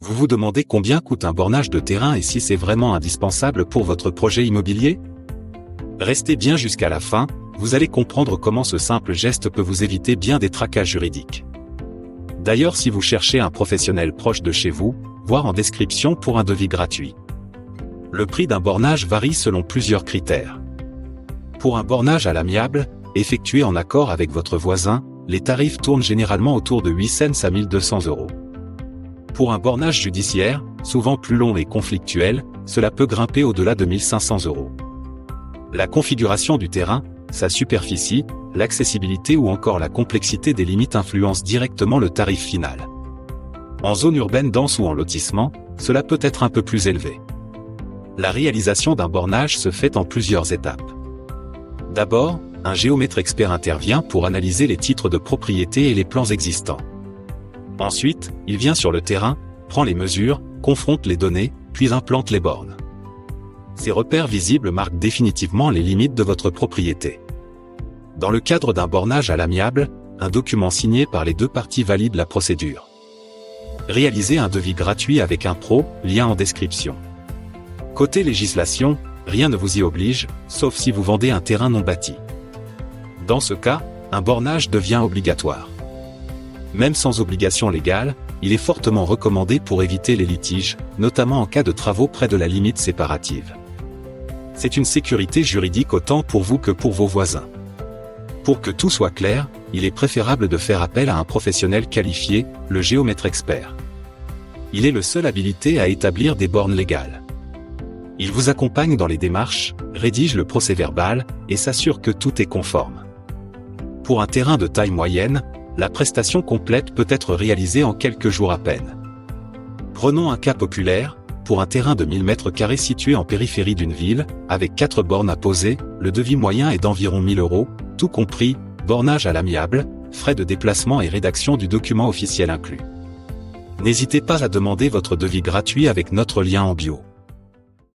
Vous vous demandez combien coûte un bornage de terrain et si c'est vraiment indispensable pour votre projet immobilier? Restez bien jusqu'à la fin, vous allez comprendre comment ce simple geste peut vous éviter bien des tracas juridiques. D'ailleurs, si vous cherchez un professionnel proche de chez vous, voir en description pour un devis gratuit. Le prix d'un bornage varie selon plusieurs critères. Pour un bornage à l'amiable, effectué en accord avec votre voisin, les tarifs tournent généralement autour de 800 à 1200 €. Pour un bornage judiciaire, souvent plus long et conflictuel, cela peut grimper au-delà de 1500 €. La configuration du terrain, sa superficie, l'accessibilité ou encore la complexité des limites influencent directement le tarif final. En zone urbaine dense ou en lotissement, cela peut être un peu plus élevé. La réalisation d'un bornage se fait en plusieurs étapes. D'abord, un géomètre expert intervient pour analyser les titres de propriété et les plans existants. Ensuite, il vient sur le terrain, prend les mesures, confronte les données, puis implante les bornes. Ces repères visibles marquent définitivement les limites de votre propriété. Dans le cadre d'un bornage à l'amiable, un document signé par les deux parties valide la procédure. Réalisez un devis gratuit avec un pro, lien en description. Côté législation, rien ne vous y oblige, sauf si vous vendez un terrain non bâti. Dans ce cas, un bornage devient obligatoire. Même sans obligation légale, il est fortement recommandé pour éviter les litiges, notamment en cas de travaux près de la limite séparative. C'est une sécurité juridique autant pour vous que pour vos voisins. Pour que tout soit clair, il est préférable de faire appel à un professionnel qualifié, le géomètre expert. Il est le seul habilité à établir des bornes légales. Il vous accompagne dans les démarches, rédige le procès-verbal, et s'assure que tout est conforme. Pour un terrain de taille moyenne, la prestation complète peut être réalisée en quelques jours à peine. Prenons un cas populaire, pour un terrain de 1000 m² situé en périphérie d'une ville, avec 4 bornes à poser, le devis moyen est d'environ 1000 €, tout compris, bornage à l'amiable, frais de déplacement et rédaction du document officiel inclus. N'hésitez pas à demander votre devis gratuit avec notre lien en bio.